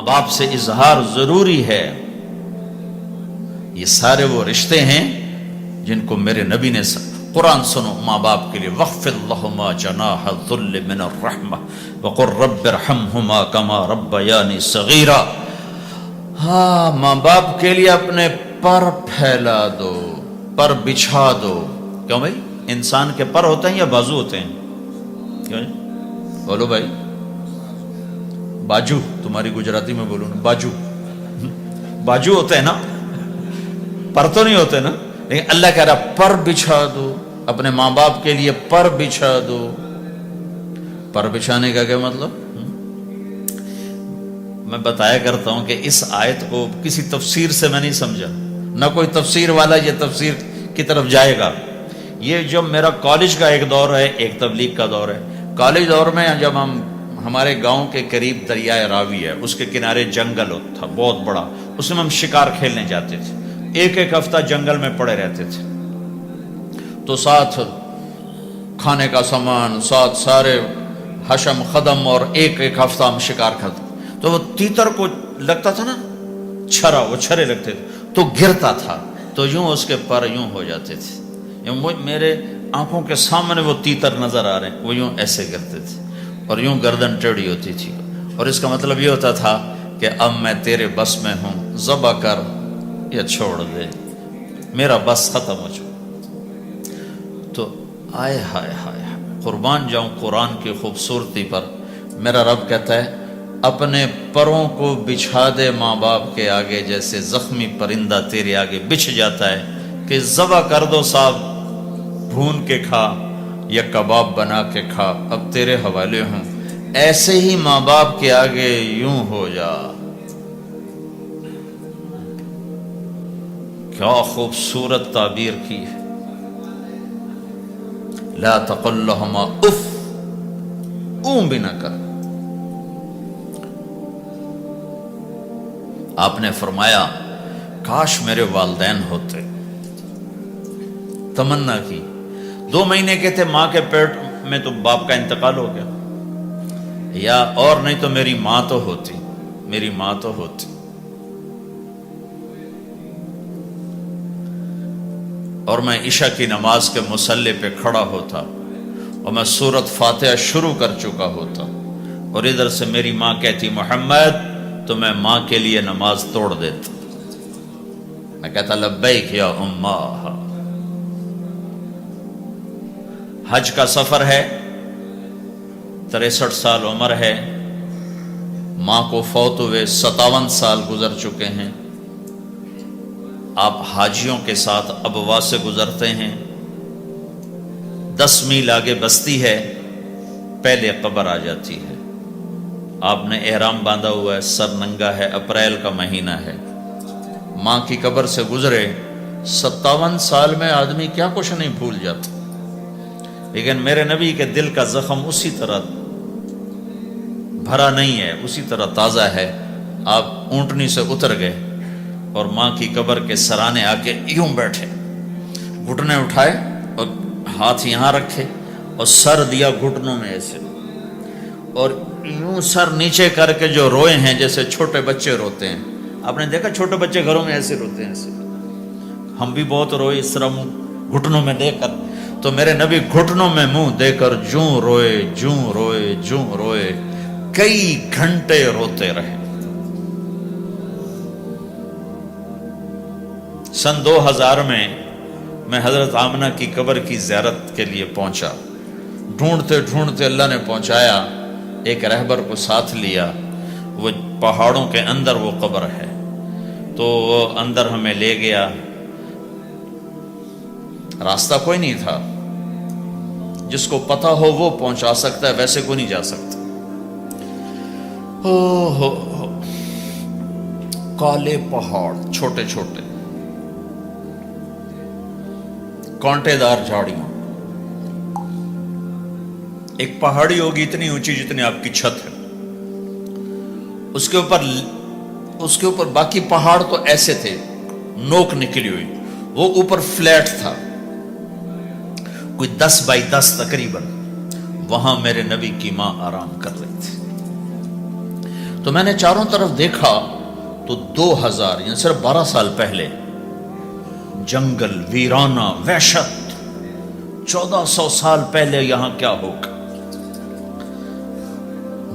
باپ سے اظہار ضروری ہے. یہ سارے وہ رشتے ہیں جن کو میرے نبی نے قرآن سنو ماں باپ کے لیے وَخْفِضْ لَهُمَا جَنَاحَ الذُّلِّ مِنَ الرَّحْمَةِ وَقُلْ رَبِّ ارْحَمْهُمَا كَمَا رَبَّيَانِي صَغِيرًا. ہاں ماں باپ کے لیے اپنے پر پھیلا دو، پر بچھا دو. کیوں بھائی؟ انسان کے پر ہوتے ہیں یا بازو ہوتے ہیں؟ کیوں بولو بھائی. باجو، تمہاری گجراتی میں بولوں نا، باجو باجو ہوتے ہیں نا، پر تو نہیں ہوتے نا. لیکن اللہ کہہ رہا پر بچھا دو، اپنے ماں باپ کے لیے پر بچھا دو. پر بچھانے کا کیا مطلب؟ میں بتایا کرتا ہوں کہ اس آیت کو کسی تفسیر سے میں نہیں سمجھا، نہ کوئی تفسیر والا یہ تفسیر کی طرف جائے گا. یہ جو میرا کالج کا ایک دور ہے، ایک تبلیغ کا دور ہے. کالج دور میں جب ہمارے گاؤں کے قریب دریائے راوی ہے، اس کے کنارے جنگل تھا بہت بڑا، اس میں ہم شکار کھیلنے جاتے تھے. ایک ایک ہفتہ جنگل میں پڑے رہتے تھے. تو ساتھ کھانے کا سامان، ساتھ سارے حشم خدم، اور ایک ایک ہفتہ ہم شکار کھاتے. تو وہ تیتر کو لگتا تھا نا چھرا، وہ چھرے لگتے تھے تو گرتا تھا، تو یوں اس کے پر یوں ہو جاتے تھے. میرے آنکھوں کے سامنے وہ تیتر نظر آ رہے ہیں، وہ یوں ایسے گرتے تھے اور یوں گردن ٹیڑھی ہوتی تھی. اور اس کا مطلب یہ ہوتا تھا کہ اب میں تیرے بس میں ہوں، ذبح کر یا چھوڑ دے، میرا بس ختم ہو چکا. تو آئے ہائے ہائے قربان جاؤں قرآن کی خوبصورتی پر. میرا رب کہتا ہے اپنے پروں کو بچھا دے ماں باپ کے آگے، جیسے زخمی پرندہ تیرے آگے بچھ جاتا ہے کہ ذبح کر دو صاحب، بھون کے کھا یا کباب بنا کے کھا، اب تیرے حوالے ہوں. ایسے ہی ماں باپ کے آگے یوں ہو جا. کیا خوبصورت تعبیر کی ہے. لا تقل لہما اف، اون بھی نہ کر. آپ نے فرمایا کاش میرے والدین ہوتے. تمنا کی. 2 مہینے کے تھے ماں کے پیٹ میں تو باپ کا انتقال ہو گیا، یا اور نہیں تو میری ماں تو ہوتی، میری ماں تو ہوتی. اور میں عشاء کی نماز کے مصلی پہ کھڑا ہوتا اور میں سورۃ فاتحہ شروع کر چکا ہوتا، اور ادھر سے میری ماں کہتی محمد، تو میں ماں کے لیے نماز توڑ دیتا. میں کہتا لبیک یا اماں. حج کا سفر ہے، 63 سال عمر ہے، ماں کو فوت ہوئے 57 سال گزر چکے ہیں. آپ حاجیوں کے ساتھ ابوا سے گزرتے ہیں، 10 میل آگے بستی ہے، پہلے قبر آ جاتی ہے. آپ نے احرام باندھا ہوا ہے، سر ننگا ہے، اپریل کا مہینہ ہے، ماں کی قبر سے گزرے. 57 سال میں آدمی کیا کچھ نہیں بھول جاتا. لیکن میرے نبی کے دل کا زخم اسی طرح بھرا نہیں ہے، اسی طرح تازہ ہے. آپ اونٹنی سے اتر گئے اور ماں کی قبر کے سرانے آ کے یوں بیٹھے، گھٹنے اٹھائے اور ہاتھ یہاں رکھے اور سر دیا گھٹنوں میں ایسے، اور یوں سر نیچے کر کے جو روئے ہیں جیسے چھوٹے بچے روتے ہیں. آپ نے دیکھا چھوٹے بچے گھروں میں ایسے روتے ہیں، ایسے. ہم بھی بہت روئے اس طرح منہ گھٹنوں میں دے کر. تو میرے نبی گھٹنوں میں منہ دے کر جوں روئے، جوں روئے، جوں روئے، کئی گھنٹے روتے رہے. سن 2000 میں حضرت آمنہ کی قبر کی زیارت کے لیے پہنچا. ڈھونڈتے ڈھونڈتے اللہ نے پہنچایا، ایک رہبر کو ساتھ لیا. وہ پہاڑوں کے اندر وہ قبر ہے، تو وہ اندر ہمیں لے گیا. راستہ کوئی نہیں تھا، جس کو پتہ ہو وہ پہنچا سکتا ہے، ویسے کوئی نہیں جا سکتا. ہو کالے پہاڑ، چھوٹے چھوٹے کانٹے دار جھاڑیاں. ایک پہاڑی ہوگی اتنی اونچی جتنی آپ کی چھت ہے، اس کے اوپر باقی پہاڑ تو ایسے تھے، نوک نکلی ہوئی. وہ اوپر فلیٹ تھا، کوئی 10 بائی 10 تقریباً. وہاں میرے نبی کی ماں آرام کر رہی تھی. تو میں نے چاروں طرف دیکھا تو 2000 یعنی صرف 12 سال پہلے جنگل ویرانہ وحشت، 1400 سال پہلے یہاں کیا ہوگا۔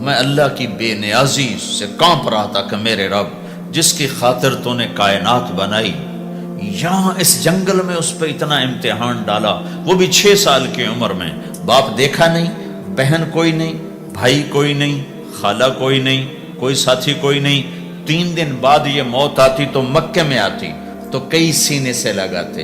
میں اللہ کی بے نیازی سے کانپ رہا تھا کہ میرے رب جس کی خاطر تو نے کائنات بنائی، یہاں اس جنگل میں اس پہ اتنا امتحان ڈالا، وہ بھی 6 سال کی عمر میں۔ باپ دیکھا نہیں، بہن کوئی نہیں، بھائی کوئی نہیں، خالہ کوئی نہیں، کوئی ساتھی کوئی نہیں۔ 3 دن بعد یہ موت آتی تو مکے میں آتی تو کئی سینے سے لگاتے،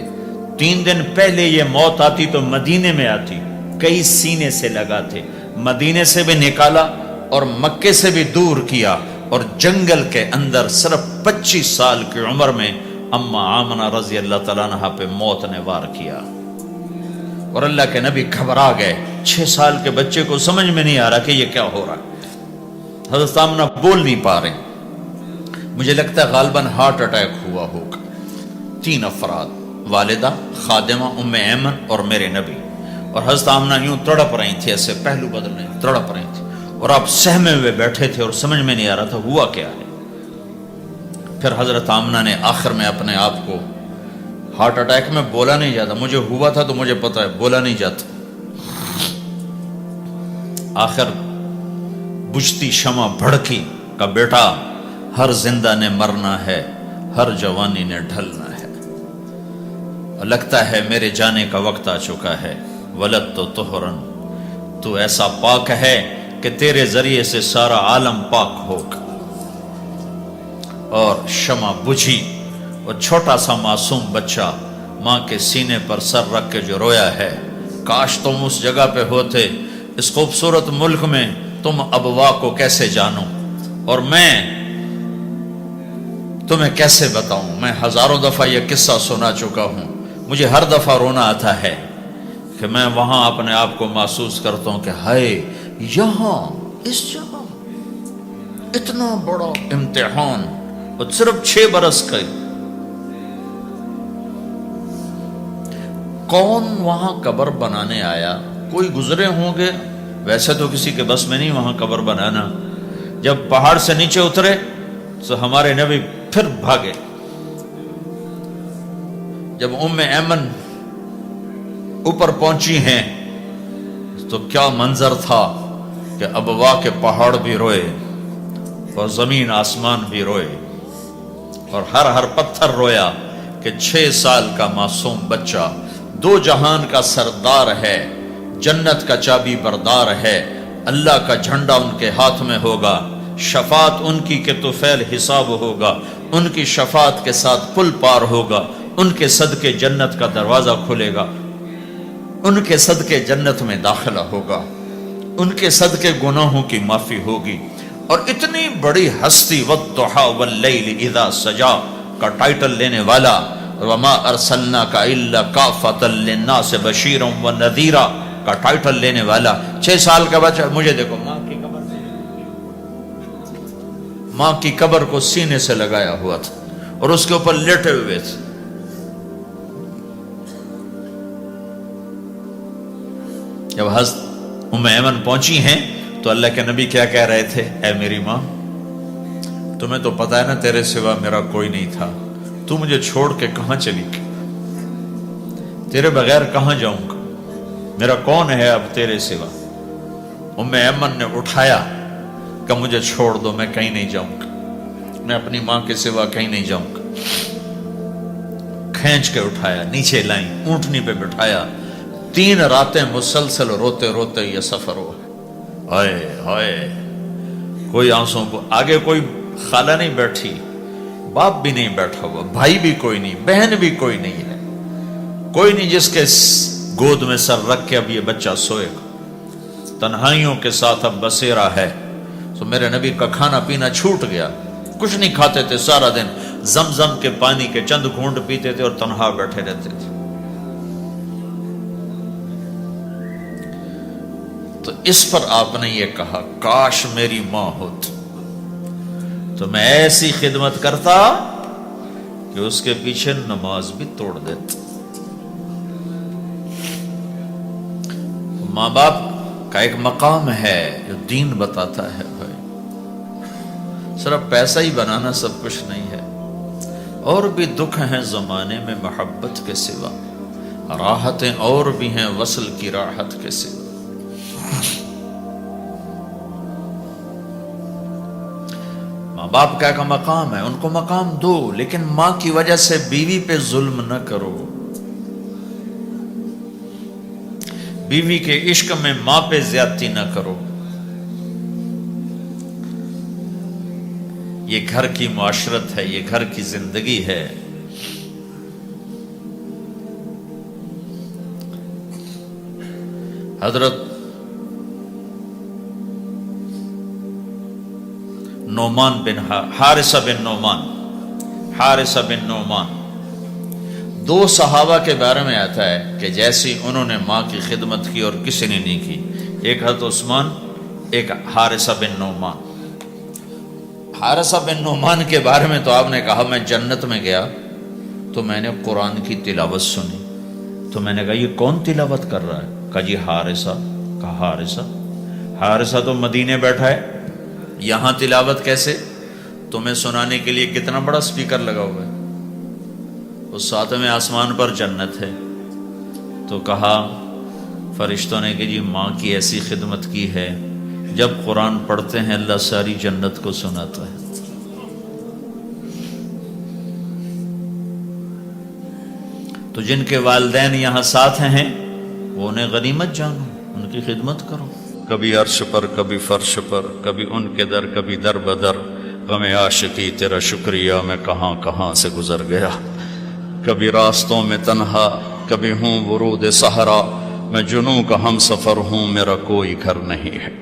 3 دن پہلے یہ موت آتی تو مدینے میں آتی، کئی سینے سے لگاتے۔ مدینے سے بھی نکالا اور مکے سے بھی دور کیا، اور جنگل کے اندر صرف 25 سال کی عمر میں اما آمنہ رضی اللہ تعالیٰ عنہ پہ موت نے وار کیا، اور اللہ کے نبی گھبرا گئے۔ 6 سال کے بچے کو سمجھ میں نہیں آ رہا کہ یہ کیا ہو رہا ہے۔ حضرت آمنہ بول نہیں پا رہے، مجھے لگتا ہے غالباً ہارٹ اٹیک ہوا ہوگا۔ 3 افراد، والدہ، خادمہ ام ایمن اور میرے نبی، اور حضرت آمنہ یوں تڑپ رہی تھی، ایسے پہلو بدل رہی تھی، تڑپ رہی تھی، اور آپ سہمے ہوئے بیٹھے تھے اور سمجھ میں نہیں آ رہا تھا ہوا کیا ہے۔ پھر حضرت آمنہ نے آخر میں اپنے آپ کو، ہارٹ اٹیک میں بولا نہیں جاتا، مجھے ہوا تھا تو مجھے پتا ہے بولا نہیں جاتا، آخر بجھتی شمع بھڑکی کا بیٹا ہر زندہ نے مرنا ہے، ہر جوانی نے ڈھلنا ہے، اور لگتا ہے میرے جانے کا وقت آ چکا ہے۔ ولد تو طہرن، تو ایسا پاک ہے کہ تیرے ذریعے سے سارا عالم پاک ہوگا۔ اور شمع بجھی، اور چھوٹا سا معصوم بچہ ماں کے سینے پر سر رکھ کے جو رویا ہے، کاش تم اس جگہ پہ ہوتے، اس خوبصورت ملک میں، تم ابوا کو کیسے جانو، اور میں تمہیں کیسے بتاؤں۔ میں ہزاروں دفعہ یہ قصہ سنا چکا ہوں، مجھے ہر دفعہ رونا آتا ہے کہ میں وہاں اپنے آپ کو محسوس کرتا ہوں کہ ہائے، یہاں اس جگہ اتنا بڑا امتحان، اور صرف 6 برس کا، کون وہاں قبر بنانے آیا؟ کوئی گزرے ہوں گے، ویسے تو کسی کے بس میں نہیں وہاں قبر بنانا۔ جب پہاڑ سے نیچے اترے تو ہمارے نبی پھر بھاگے۔ جب ام ایمن اوپر پہنچی ہیں تو کیا منظر تھا کہ ابوا کے پہاڑ بھی روئے اور زمین آسمان بھی روئے، اور ہر پتھر رویا کہ 6 سال کا معصوم بچہ 2 جہان کا سردار ہے، جنت کا چابی بردار ہے، اللہ کا جھنڈا ان کے ہاتھ میں ہوگا، شفاعت ان کی کہ طفیل حساب ہوگا، ان کی شفاعت کے ساتھ پل پار ہوگا، ان کے صدقے جنت کا دروازہ کھلے گا، ان کے صدقے جنت میں داخلہ ہوگا، ان کے صدقے گناہوں کی معافی ہوگی۔ اور اتنی بڑی ہستی وَالضُّحَىٰ وَاللَّيْلِ إِذَا سَجَىٰ کا ٹائٹل لینے والا، وَمَا أَرْسَلْنَاكَ إِلَّا كَافَةً لِلنَّاسِ بَشِيرًا وَنَذِيرًا کا ٹائٹل لینے والا 6 سال کا بچہ۔ مجھے دیکھو، ماں کی قبر کو سینے سے لگایا ہوا تھا اور اس کے اوپر لیٹے ہوئے تھے۔ جب حضرت ام ایمن پہنچی ہیں تو اللہ کے نبی کیا کہہ رہے تھے؟ اے میری ماں، تمہیں تو پتا ہے نا تیرے سوا میرا کوئی نہیں تھا، تو مجھے چھوڑ کے کہاں چلی گئی، تیرے بغیر کہاں جاؤں گا، میرا کون ہے اب تیرے سوا۔ ام ایمن نے اٹھایا کہ مجھے چھوڑ دو، میں کہیں نہیں جاؤں گا، میں اپنی ماں کے سوا کہیں نہیں جاؤں گا۔ کھینچ کے اٹھایا، نیچے لائیں، اونٹنی پہ بٹھایا، 3 راتیں مسلسل روتے روتے یہ سفر ہوا۔ ہائے ہائے، کوئی آنسوں کو، آگے کوئی خالہ نہیں بیٹھی، باپ بھی نہیں بیٹھا ہوا، بھائی بھی کوئی نہیں، بہن بھی کوئی نہیں ہے، کوئی نہیں جس کے گود میں سر رکھ کے اب یہ بچہ سوئے گا۔ تنہائیوں کے ساتھ اب بسیرا ہے۔ تو میرے نبی کا کھانا پینا چھوٹ گیا، کچھ نہیں کھاتے تھے سارا دن، زمزم کے پانی کے چند گھونٹ پیتے تھے اور تنہا بیٹھے رہتے تھے۔ تو اس پر آپ نے یہ کہا، کاش میری ماں ہوتی تو میں ایسی خدمت کرتا کہ اس کے پیچھے نماز بھی توڑ دیتا۔ ماں باپ کا ایک مقام ہے جو دین بتاتا ہے بھائی، صرف پیسہ ہی بنانا سب کچھ نہیں ہے، اور بھی دکھ ہیں زمانے میں محبت کے سوا، راحتیں اور بھی ہیں وصل کی راحت کے سوا۔ ماں باپ کا مقام ہے، ان کو مقام دو، لیکن ماں کی وجہ سے بیوی پہ ظلم نہ کرو، بیوی کے عشق میں ماں پہ زیادتی نہ کرو۔ یہ گھر کی معاشرت ہے، یہ گھر کی زندگی ہے۔ حضرت نعمان بن حارثہ بن نعمان، دو صحابہ کے بارے میں آتا ہے کہ جیسی انہوں نے ماں کی خدمت کی اور کسی نے نہیں کی، ایک حضرت عثمان، ایک حارثہ بن نعمان۔ حارثہ بن نعمان کے بارے میں تو آپ نے کہا میں جنت میں گیا تو میں نے قرآن کی تلاوت سنی، تو میں نے کہا یہ کون تلاوت کر رہا ہے؟ کہا جی حارثہ۔ کہا حارثہ تو مدینے بیٹھا ہے، یہاں تلاوت کیسے؟ تمہیں سنانے کے لیے کتنا بڑا سپیکر لگا ہوا ہے، اس ساتویں آسمان پر جنت ہے۔ تو کہا فرشتوں نے کہ جی ماں کی ایسی خدمت کی ہے، جب قرآن پڑھتے ہیں اللہ ساری جنت کو سناتا ہے۔ تو جن کے والدین یہاں ساتھ ہیں وہ انہیں غنیمت جانو، ان کی خدمت کرو۔ کبھی عرش پر، کبھی فرش پر، کبھی ان کے در، کبھی در بدر، غم عاشقی تیرا شکریہ میں کہاں کہاں سے گزر گیا، کبھی راستوں میں تنہا، کبھی ہوں ورود صحرا، میں جنوں کا ہم سفر ہوں، میرا کوئی گھر نہیں ہے۔